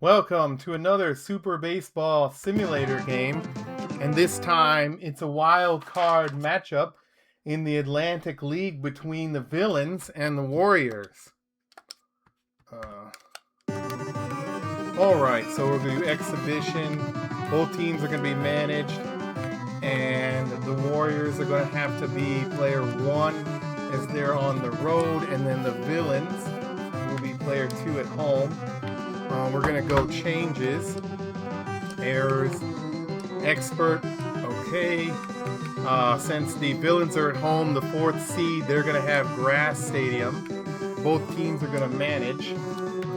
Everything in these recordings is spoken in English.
Welcome to another Super Baseball Simulator game, and this time it's a wild card matchup in the Atlantic League between the Villains and the Warriors. Alright, so we're going to do exhibition. Both teams are going to be managed, and the Warriors are going to have to be player 1 as they're on the road, and then the Villains will be player 2 at home. We're going to go changes, errors, expert, okay. Since the Villains are at home, the 4th seed, they're going to have grass stadium. Both teams are going to manage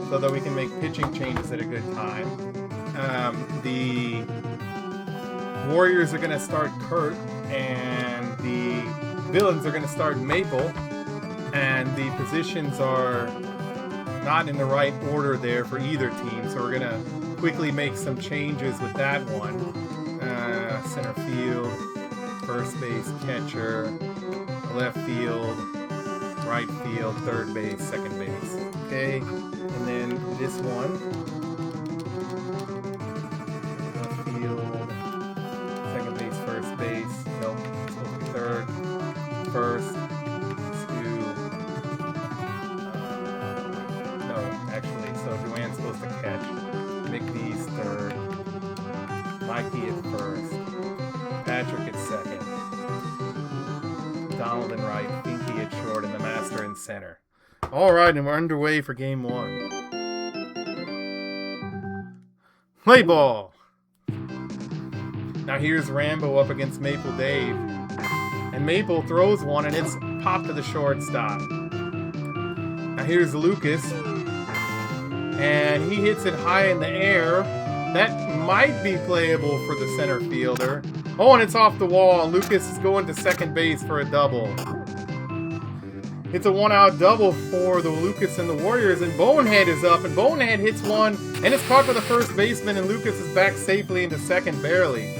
so that we can make pitching changes at a good time. The Warriors are going to start Kurt, and the Villains are going to start Maple, and the positions are not in the right order there for either team, so we're gonna quickly make some changes with that one. Center field, first base, catcher, left field, right field, third base, second base. Okay, and then this one, left field, second base, first base. Nope, it's supposed to be third, first. So Joanne's supposed to catch. McDee's third. Mikey at first. Patrick at second. Donald in right. Pinky at short. And the Master in center. Alright, and we're underway for game 1. Play ball! Now here's Rambo up against Maple Dave. And Maple throws one and it's popped to the shortstop. Now here's Lucas. And he hits it high in the air. That might be playable for the center fielder. Oh, and it's off the wall. Lucas is going to second base for a double. It's a 1-out double for the Lucas and the Warriors, and Bonehead is up, and Bonehead hits one, and it's caught by the first baseman, and Lucas is back safely into second, barely.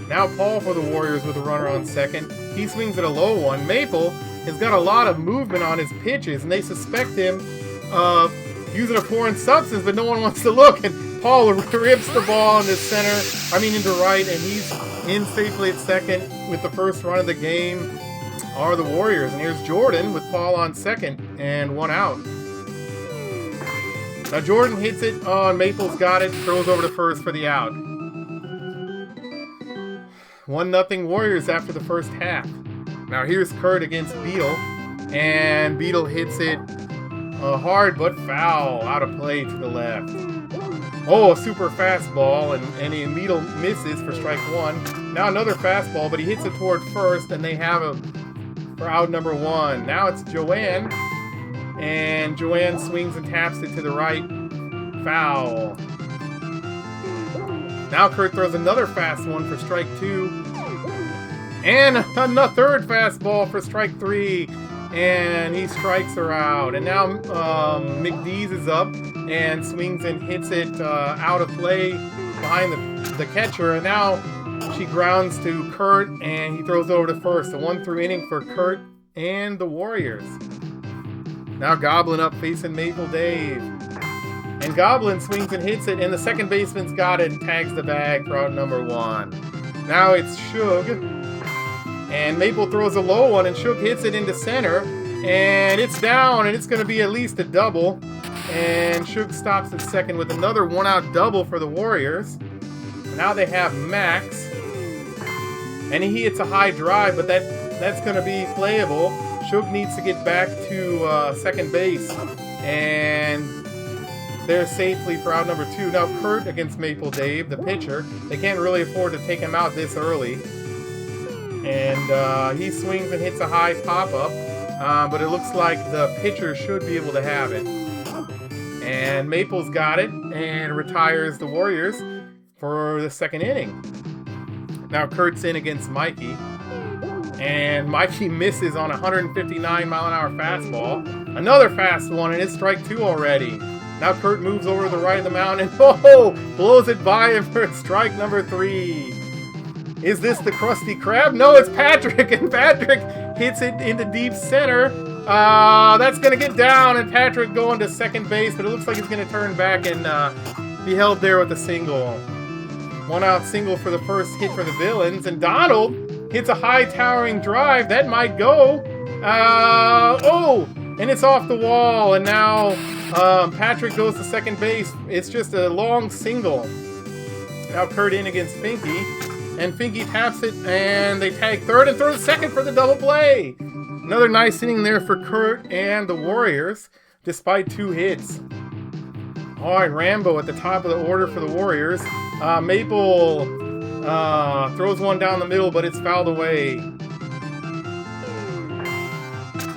Now Paul for the Warriors with a runner on second. He swings at a low one. Maple has got a lot of movement on his pitches, and they suspect him of using a foreign substance, but no one wants to look, and Paul rips the ball into right, and he's in safely at second with the first run of the game are the Warriors. And here's Jordan with Paul on second and 1 out. Now Jordan hits it on, Maple's got it, throws over to first for the out. 1-0 Warriors after the first half. Now here's Kurt against Beetle, and Beetle hits it hard but foul, out of play to the left. Oh, a super fastball, and Beetle misses for strike 1. Now another fastball, but he hits it toward first, and they have a for out number 1. Now it's Joanne, and Joanne swings and taps it to the right. Foul. Now Kurt throws another fast one for strike 2, and a third fastball for strike 3. And he strikes her out. And now McDee's is up and swings and hits it out of play behind the catcher. And now she grounds to Kurt, and he throws over to first. A 1-through inning for Kurt and the Warriors. Now Goblin up facing Maple Dave. And Goblin swings and hits it, and the second baseman's got it and tags the bag for out number 1. Now it's Shug. And Maple throws a low one, and Shook hits it into center, and it's down, and it's going to be at least a double. And Shook stops at second with another 1-out double for the Warriors. Now they have Max, and he hits a high drive, but that's going to be playable. Shook needs to get back to second base, and they're safely for out number 2. Now Kurt against Maple Dave, the pitcher. They can't really afford to take him out this early. And he swings and hits a high pop-up, but it looks like the pitcher should be able to have it. And Maple's got it and retires the Warriors for the second inning. Now Kurt's in against Mikey, and Mikey misses on a 159-mile-an-hour fastball. Another fast one, and it's strike 2 already. Now Kurt moves over to the right of the mound and blows it by him for strike number 3. Is this the Krusty Krab? No, it's Patrick, and Patrick hits it into deep center. That's going to get down, and Patrick going to second base, but it looks like he's going to turn back and He held there with a single. 1 out single for the first hit for the Villains. And Donald hits a high towering drive. That might go. Oh! And it's off the wall. And now Patrick goes to second base. It's just a long single. Now Kurt in against Finky. And Finky taps it. And they tag third and throw to second for the double play. Another nice inning there for Kurt and the Warriors, despite 2 hits. All right, Rambo at the top of the order for the Warriors. Maple throws one down the middle, but it's fouled away.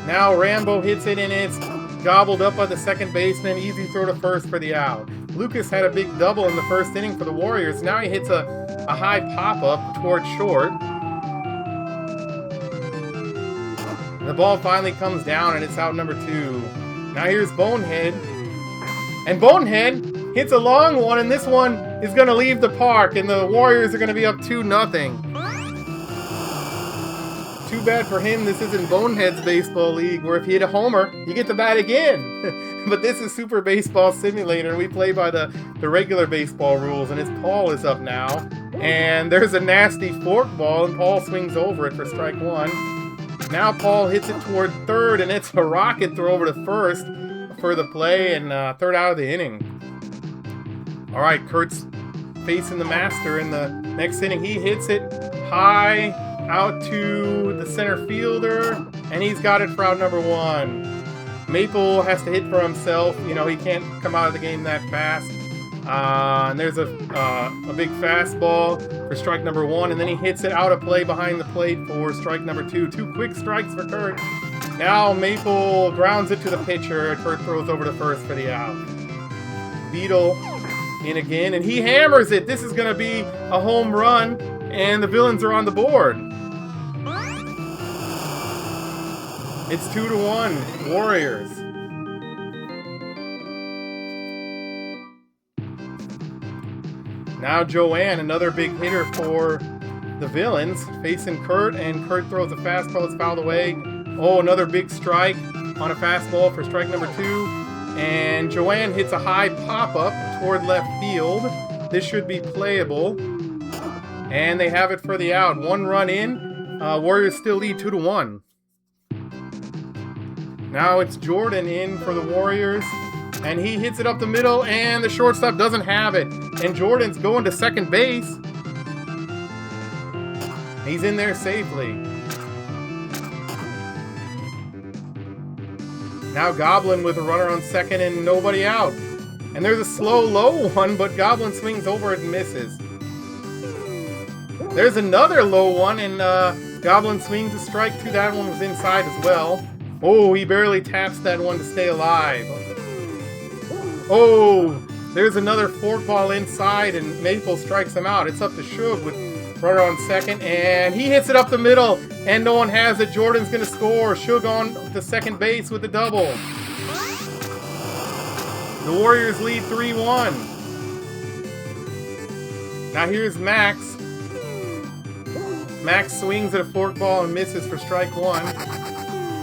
Now Rambo hits it, and it's gobbled up by the second baseman. Easy throw to first for the out. Lucas had a big double in the first inning for the Warriors. Now he hits a high pop-up towards short. The ball finally comes down, and it's out number 2. Now here's Bonehead. And Bonehead hits a long one, and this one is going to leave the park, and the Warriors are going to be up 2-0. Too bad for him, this isn't Bonehead's baseball league, where if you hit a homer, you get to bat again. But this is Super Baseball Simulator. We play by the regular baseball rules, and it's Paul is up now. And there's a nasty fork ball, and Paul swings over it for strike 1. Now Paul hits it toward third, and it's a rocket throw over to first for the play, and third out of the inning. All right, Kurt's facing the master in the next inning. He hits it high out to the center fielder, and he's got it for out number 1. Maple has to hit for himself. You know, he can't come out of the game that fast. And there's a big fastball for strike number 1, and then he hits it out of play behind the plate for strike number 2. 2 quick strikes for Kurt. Now Maple grounds it to the pitcher. Kurt throws over to first for the out. Beetle in again, and he hammers it. This is going to be a home run, and the Villains are on the board. It's 2-1, Warriors. Now Joanne, another big hitter for the Villains, facing Kurt, and Kurt throws a fastball. It's fouled away. Oh, another big strike on a fastball for strike number 2. And Joanne hits a high pop-up toward left field. This should be playable. And they have it for the out. 1 run in. Warriors still lead 2-1. Now it's Jordan in for the Warriors. And he hits it up the middle, and the shortstop doesn't have it. And Jordan's going to second base. He's in there safely. Now Goblin with a runner on second and nobody out. And there's a slow, low one, but Goblin swings over it and misses. There's another low one, and Goblin swings a strike 2. That one was inside as well. Oh, he barely taps that one to stay alive. Oh, there's another forkball inside, and Maple strikes him out. It's up to Shug with runner on second, and he hits it up the middle, and no one has it. Jordan's going to score. Shug on to second base with a double. The Warriors lead 3-1. Now here's Max. Max swings at a forkball and misses for strike 1.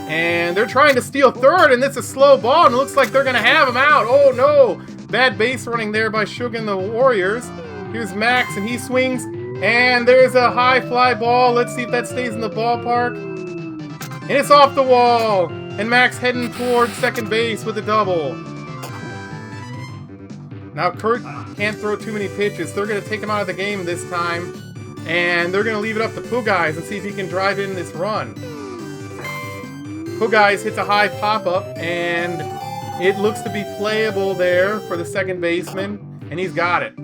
And they're trying to steal third, and it's a slow ball, and it looks like they're going to have him out. Oh, no. Bad base running there by Shug and the Warriors. Here's Max, and he swings, and there's a high fly ball. Let's see if that stays in the ballpark. And it's off the wall, and Max heading towards second base with a double. Now Kurt can't throw too many pitches. They're going to take him out of the game this time, and they're going to leave it up to Pugais and see if he can drive in this run. Pugais hits a high pop-up, and it looks to be playable there for the second baseman, and he's got it.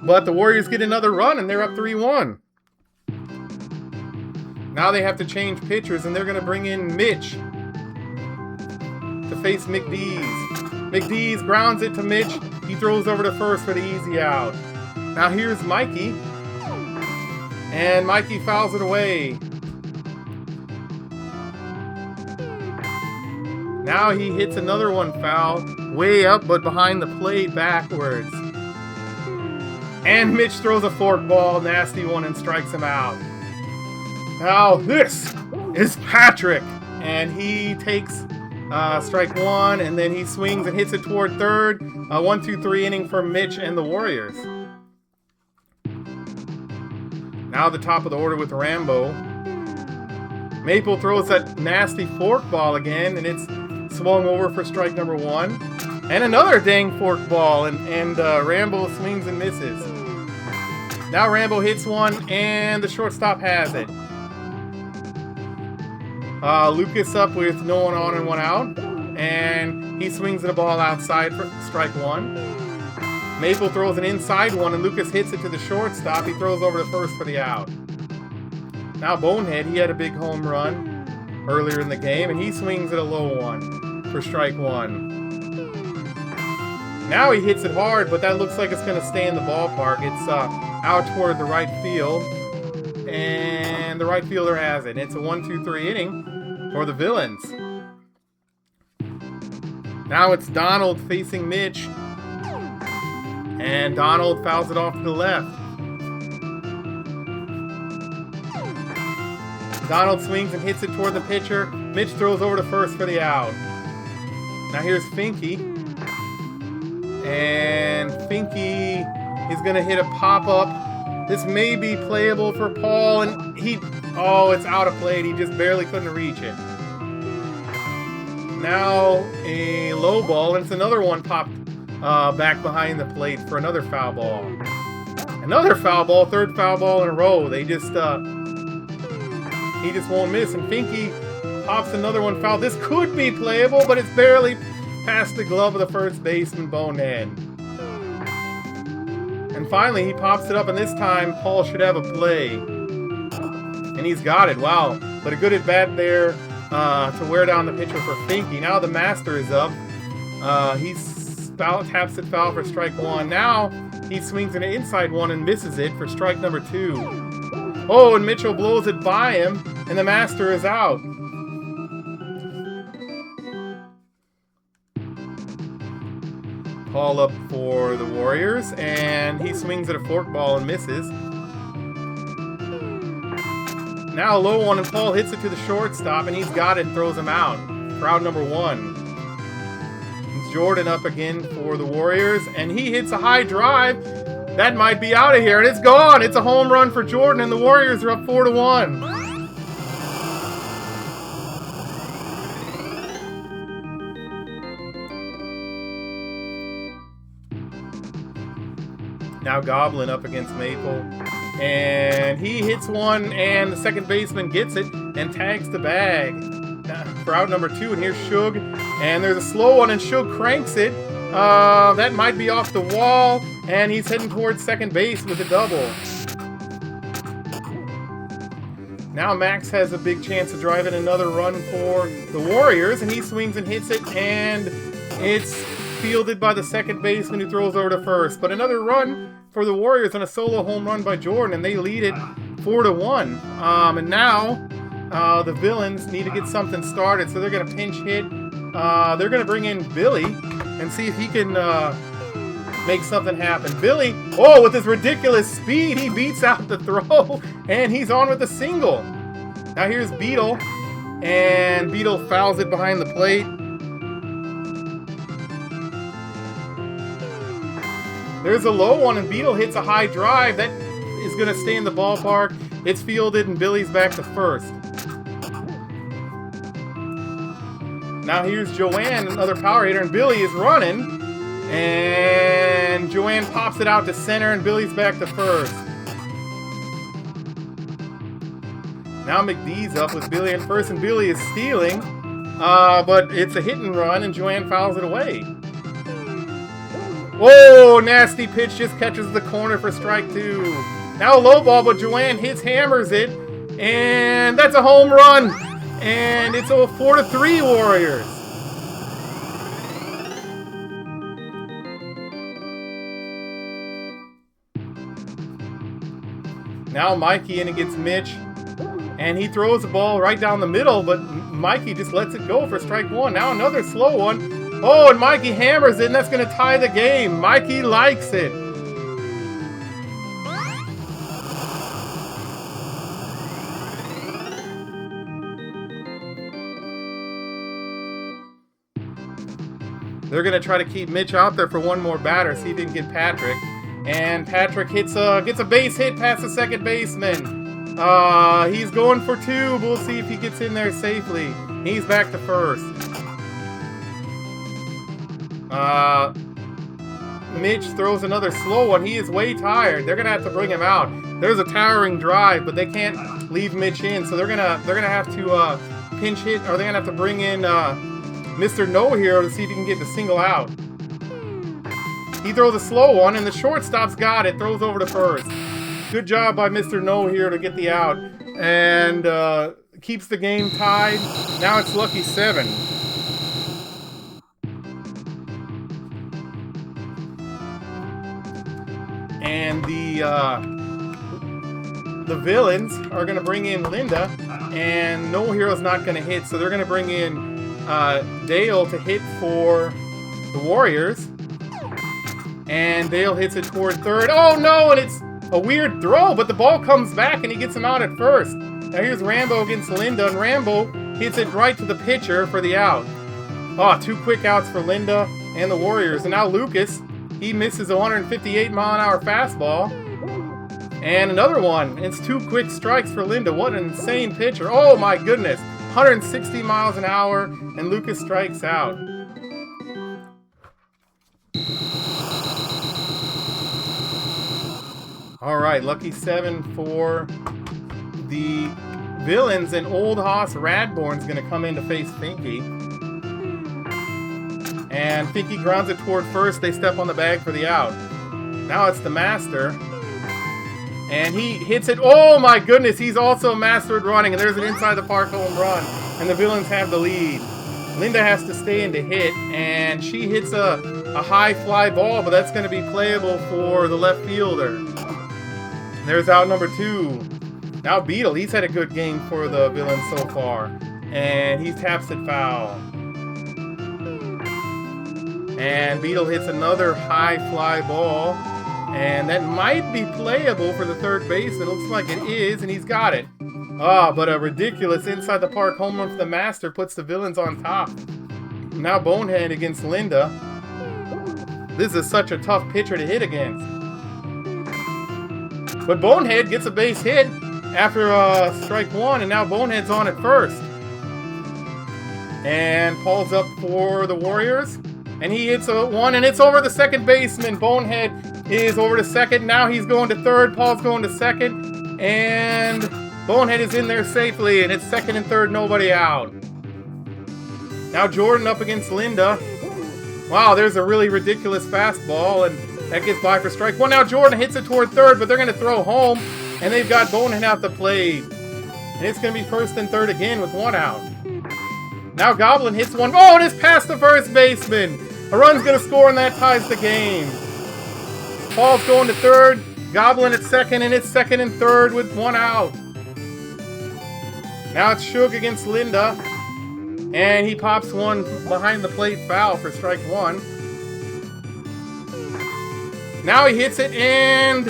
But the Warriors get another run, and they're up 3-1. Now they have to change pitchers, and they're going to bring in Mitch to face McDees. McDees grounds it to Mitch. He throws over to first for the easy out. Now here's Mikey, and Mikey fouls it away. Now he hits another one foul, way up but behind the plate backwards. And Mitch throws a forkball, nasty one, and strikes him out. Now this is Patrick, and he takes Strike one, and then he swings and hits it toward third. 1-2-3 inning for Mitch and the Warriors. Now the top of the order with Rambo. Maple throws that nasty fork ball again, and it's swung over for strike number one. And another dang fork ball, and Rambo swings and misses. Now Rambo hits one, and the shortstop has it. Lucas up with no one on and one out, and he swings the ball outside for strike one. Maple throws an inside one, and Lucas hits it to the shortstop. He throws over to first for the out. Now Bonehead, he had a big home run earlier in the game, and he swings at a low one for strike one. Now he hits it hard, but that looks like it's going to stay in the ballpark. It's out toward the right field, and the right fielder has it. It's a 1-2-3 inning for the Villains. Now it's Donald facing Mitch, and Donald fouls it off to the left. Donald swings and hits it toward the pitcher. Mitch throws over to first for the out. Now here's Finke. And Finke is going to hit a pop-up. This may be playable for Paul, and it's out of play. He just barely couldn't reach it. Now a low ball, and it's another one popped back behind the plate for another foul ball. Another foul ball, third foul ball in a row. He just won't miss, and Finke pops another one foul. This could be playable, but it's barely past the glove of the first baseman, Bonehead. And finally, he pops it up, and this time, Paul should have a play. And he's got it, wow. But a good at-bat there to wear down the pitcher for Finke. Now the master is up. He taps it foul for strike one. Now he swings an inside one and misses it for strike number two. Oh, and Mitchell blows it by him, and the master is out. Paul up for the Warriors, and he swings at a fork ball and misses. Now a low one, and Paul hits it to the shortstop, and he's got it and throws him out for out number one. It's Jordan up again for the Warriors, and he hits a high drive. That might be out of here, and it's gone. It's a home run for Jordan, and the Warriors are up 4-1. Now Goblin up against Maple, and he hits one, and the second baseman gets it and tags the bag for out number two. And here's Shug, and there's a slow one, and Shug cranks it. That might be off the wall, and he's heading towards second base with a double. Now Max has a big chance to drive in another run for the Warriors, and he swings and hits it, and it's fielded by the second baseman who throws over to first. But another run for the Warriors on a solo home run by Jordan, and they lead it 4-1. And now the Villains need to get something started, so they're going to pinch hit. They're going to bring in Billy and see if he can make something happen. Billy, with his ridiculous speed, he beats out the throw, and he's on with a single. Now here's Beetle, and Beetle fouls it behind the plate. There's a low one, and Beetle hits a high drive. That is going to stay in the ballpark. It's fielded, and Billy's back to first. Now here's Joanne, another power hitter, and Billy is running. And Joanne pops it out to center, and Billy's back to first. Now McDee's up with Billy at first, and Billy is stealing. But it's a hit and run, and Joanne fouls it away. Whoa, nasty pitch just catches the corner for strike two. Now a low ball, but Joanne hammers it, and that's a home run. And it's a 4-3 Warriors. Now Mikey in against Mitch, and he throws the ball right down the middle, but Mikey just lets it go for strike one. Now another slow one. Oh, and Mikey hammers it, and that's going to tie the game. Mikey likes it. They're going to try to keep Mitch out there for one more batter, see if he can get Patrick. And Patrick gets a base hit past the second baseman. He's going for 2. We'll see if he gets in there safely. He's back to first. Mitch throws another slow one. He is way tired. They're gonna have to bring him out. There's a towering drive, but they can't leave Mitch in, so they're gonna have to pinch hit, or they're gonna have to bring in Mr. No Hero to see if he can get the single out. He throws a slow one, and the shortstop's got it. Throws over to first. Good job by Mr. No Hero to get the out, and keeps the game tied. Now it's lucky 7. And the villains are going to bring in Linda, and No Hero's not going to hit, so they're going to bring in Dale to hit for the Warriors. And Dale hits it toward third. Oh no, and it's a weird throw, but the ball comes back and he gets him out at first. Now here's Rambo against Linda, and Rambo hits it right to the pitcher for the out. Oh, 2 quick outs for Linda and the Warriors. And now Lucas, he misses a 158-mile-an-hour fastball. And another one. It's 2 quick strikes for Linda. What an insane pitcher. Oh my goodness. 160 miles an hour, and Lucas strikes out. Alright, lucky 7 for the villains, and Old Hoss Radborn's going to come in to face Finky. And Finky grounds it toward first. They step on the bag for the out. Now it's the Master. And he hits it. Oh my goodness, he's also mastered running. And there's an inside the park home run. And the villains have the lead. Linda has to stay in to hit. And she hits a high fly ball, but that's going to be playable for the left fielder. There's out number 2. Now Beetle, he's had a good game for the villains so far. And he taps it foul. And Beetle hits another high fly ball. And that might be playable for the third base. It looks like it is, and he's got it. But a ridiculous inside the park home run for the Master puts the villains on top. Now Bonehead against Linda. This is such a tough pitcher to hit against. But Bonehead gets a base hit after strike 1, and now Bonehead's on at first. And Paul's up for the Warriors. And he hits a 1, and it's over the second baseman. Bonehead is over to second. Now he's going to third. Paul's going to second. And Bonehead is in there safely, and it's second and third, nobody out. Now Jordan up against Linda. Wow, there's a really ridiculous fastball, and that gets by for strike 1. Now Jordan hits it toward third, but they're going to throw home, and they've got Bonehead out the plate. And it's going to be first and third again with 1 out. Now Goblin hits one. Oh, and it's past the first baseman. A run's going to score, and that ties the game. Paul's going to third. Goblin at second, and it's second and third with 1 out. Now it's Shug against Linda. And he pops one behind the plate foul for strike 1. Now he hits it, and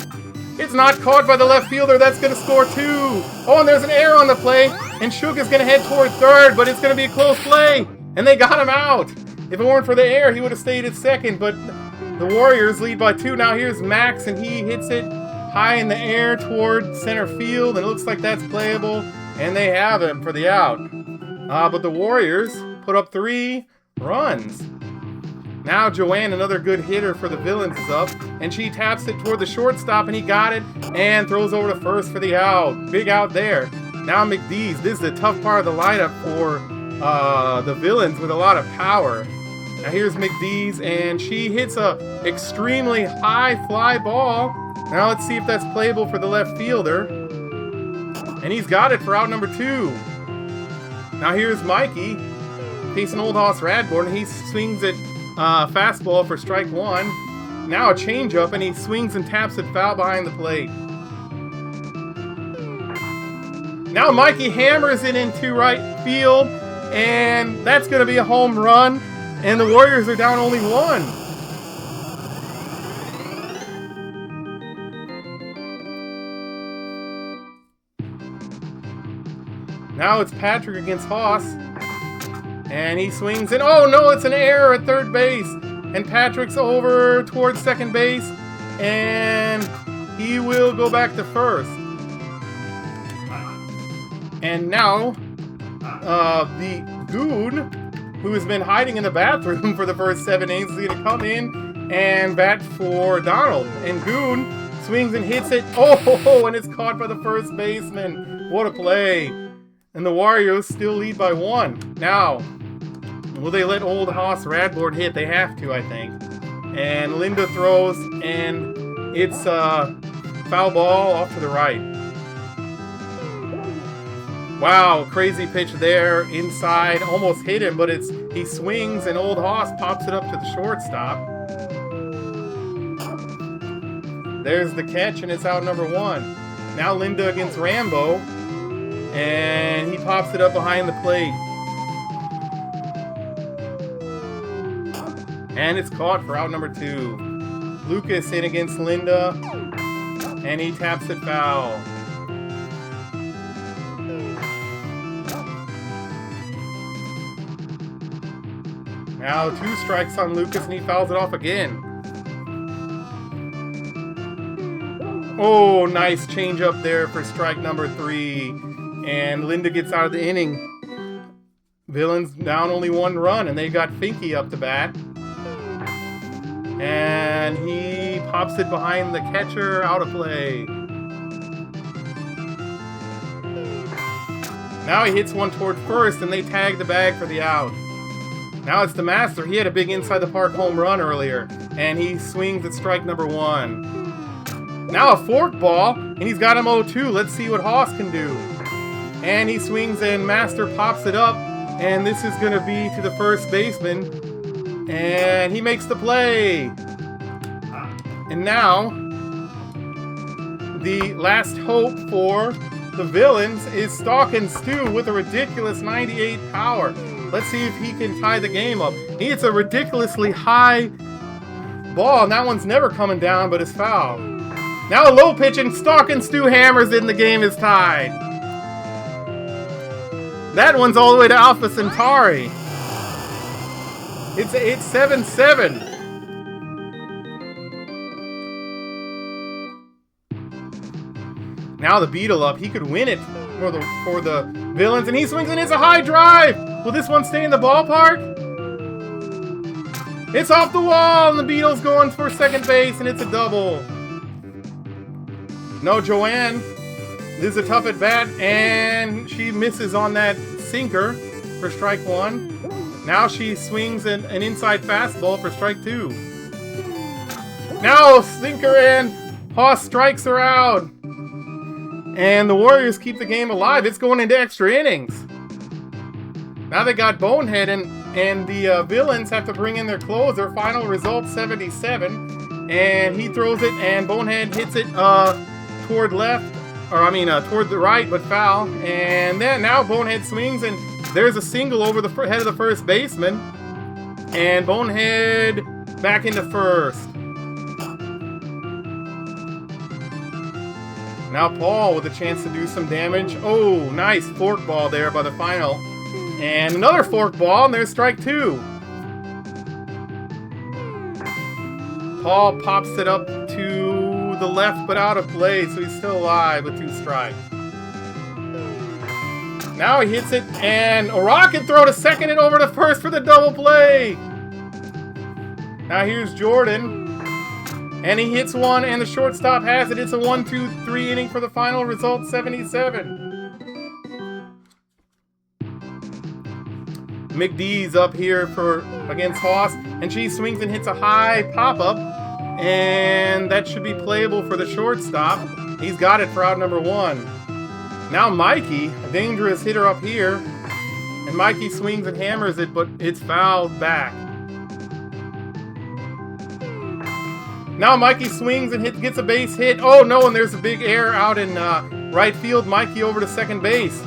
it's not caught by the left fielder. That's going to score 2. Oh, and there's an error on the play, and Shug is going to head toward third, but it's going to be a close play. And they got him out. If it weren't for the error, he would have stayed at second, but the Warriors lead by 2. Now here's Max, and he hits it high in the air toward center field, and it looks like that's playable, and they have him for the out. But the Warriors put up 3 runs. Now Joanne, another good hitter for the villains, is up, and she taps it toward the shortstop, and he got it, and throws over to first for the out. Big out there. Now McDee's. This is the tough part of the lineup for the villains with a lot of power. Now here's McDee's, and she hits a extremely high fly ball. Now let's see if that's playable for the left fielder. And he's got it for out number 2. Now here's Mikey facing Old Hoss Radborn, and he swings it fastball for strike 1. Now a changeup, and he swings and taps it foul behind the plate. Now Mikey hammers it into right field, and that's going to be a home run, and the Warriors are down only 1. Now it's Patrick against Hoss. And he swings and oh no, it's an error at third base. And Patrick's over towards second base. And he will go back to first. And now, the goon, who has been hiding in the bathroom for the first 7 innings, is going to come in and bat for Donald. And Goon swings and hits it. Oh, and it's caught by the first baseman. What a play. And the Warriors still lead by 1. Now, will they let old Hoss Radbourne hit? They have to, I think. And Linda throws, and it's a foul ball off to the right. Wow, crazy pitch there, inside, almost hit him, but he swings and old Hoss pops it up to the shortstop. There's the catch, and it's out number 1. Now Linda against Rambo, and he pops it up behind the plate. And it's caught for out number 2. Lucas in against Linda, and he taps it foul. Now 2 strikes on Lucas, and he fouls it off again. Oh, nice change up there for strike number 3. And Linda gets out of the inning. Villains down only 1 run, and they got Finky up to bat. And he pops it behind the catcher, out of play. Now he hits one toward first, and they tag the bag for the out. Now it's the Master. He had a big inside the park home run earlier, and he swings at strike number 1. Now a fork ball, and he's got him 0-2. Let's see what Hoss can do. And he swings, and Master pops it up, and this is going to be to the first baseman, and he makes the play. And now the last hope for the Villains is Stalk and Stew with a ridiculous 98 power. Let's see if he can tie the game up. He hits a ridiculously high ball, and that one's never coming down, but it's foul. Now a low pitch, and Stalk and Stew hammers it, and the game is tied. That one's all the way to Alpha Centauri. It's 7-7. Now the Beetle up. He could win it for the Villains, and he swings and hits a high drive. Will this one stay in the ballpark? It's off the wall, and the Beetle's going for second base, and it's a double. No, Joanne. This is a tough at bat, and she misses on that sinker for strike 1. Now she swings an inside fastball for strike 2. Now sinker, and Hoss strikes her out. And the Warriors keep the game alive. It's going into extra innings. Now they got Bonehead, and the Villains have to bring in their closer. Final result 77. And he throws it, and Bonehead hits it toward left. Toward the right, but foul. And then now Bonehead swings, and there's a single over the head of the first baseman. And Bonehead back into first. Now Paul with a chance to do some damage. Oh, nice fork ball there by the final. And another fork ball, and there's strike 2. Paul pops it up to the left, but out of play, so he's still alive with 2 strikes. Now he hits it, and a rocket throw to second and over to first for the double play. Now here's Jordan. And he hits one, and the shortstop has it. It's a 1-2-3 inning for the final result, 77. McDee's up here against Hoss, and she swings and hits a high pop-up, and that should be playable for the shortstop. He's got it for out number 1. Now Mikey, a dangerous hitter up here, and Mikey swings and hammers it, but it's fouled back. Now Mikey swings and gets a base hit. Oh no, and there's a big error out in right field. Mikey over to second base.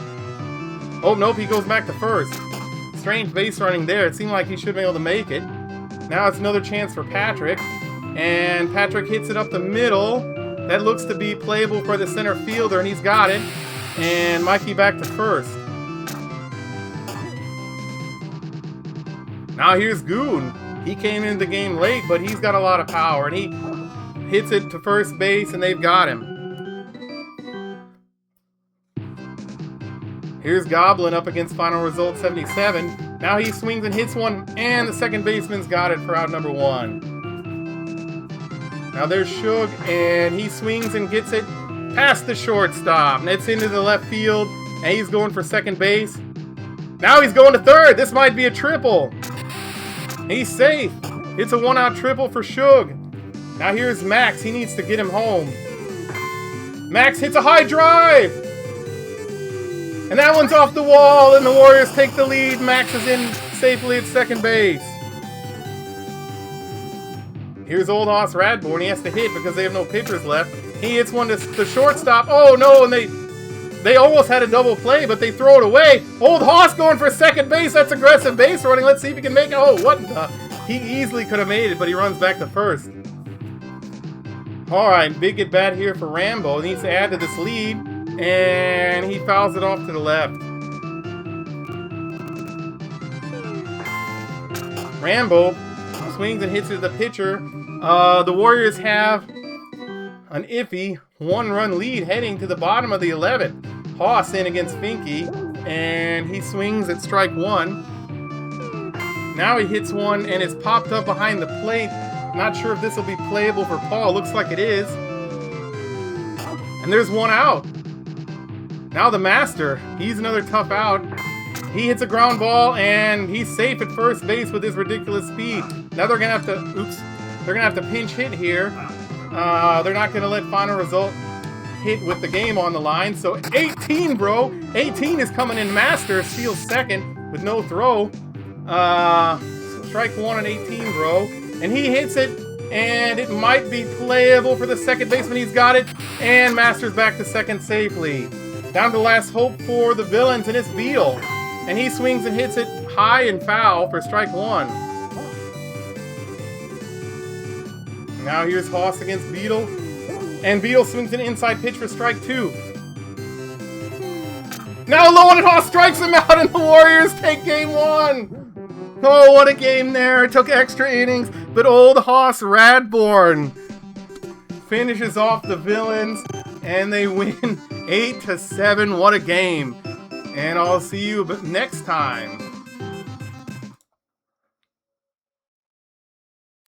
Oh nope, he goes back to first. Strange base running there. It seemed like he should be able to make it. Now it's another chance for Patrick. And Patrick hits it up the middle. That looks to be playable for the center fielder, and he's got it. And Mikey back to first. Now here's Goon. He came into the game late, but he's got a lot of power, and he hits it to first base, and they've got him. Here's Goblin up against final result 77. Now he swings and hits one, and the second baseman's got it for out number 1. Now there's Shug, and he swings and gets it past the shortstop. And it's into the left field, and he's going for second base. Now he's going to third. This might be a triple. He's safe. It's a 1-out triple for Shug. Now here's Max. He needs to get him home. Max hits a high drive. And that one's off the wall, and the Warriors take the lead. Max is in safely at second base. Here's Old Hoss Radborn. He has to hit because they have no pitchers left. He hits one to the shortstop. Oh no, and they almost had a double play, but they throw it away. Old Hoss going for second base. That's aggressive base running. Let's see if he can make it. Oh, what the? He easily could have made it, but he runs back to first. All right, big at bat here for Rambo. He needs to add to this lead. And he fouls it off to the left. Rambo swings and hits it to the pitcher. The Warriors have an iffy 1-run lead heading to the bottom of the 11th. Hoss in against Finke, and he swings at strike 1. Now he hits one, and it's popped up behind the plate. Not sure if this will be playable for Paul. Looks like it is. And there's 1 out. Now the Master, he's another tough out. He hits a ground ball, and he's safe at first base with his ridiculous speed. Now they're gonna have to pinch hit here. They're not gonna let final result hit with the game on the line. So 18, bro. 18 is coming in. Master steals second with no throw. Strike 1 on 18, bro. And he hits it, and it might be playable for the second baseman. He's got it, and Master's back to second safely. Down to last hope for the Villains, and it's Beetle. And he swings and hits it high and foul for strike 1. Now here's Hoss against Beetle. And Beetle swings an inside pitch for strike 2. Now Lowen Hoss strikes him out, and the Warriors take game 1. Oh, what a game there. It took extra innings, but Old Hoss Radborn finishes off the Villains, and they win 8-7. What a game. And I'll see you next time.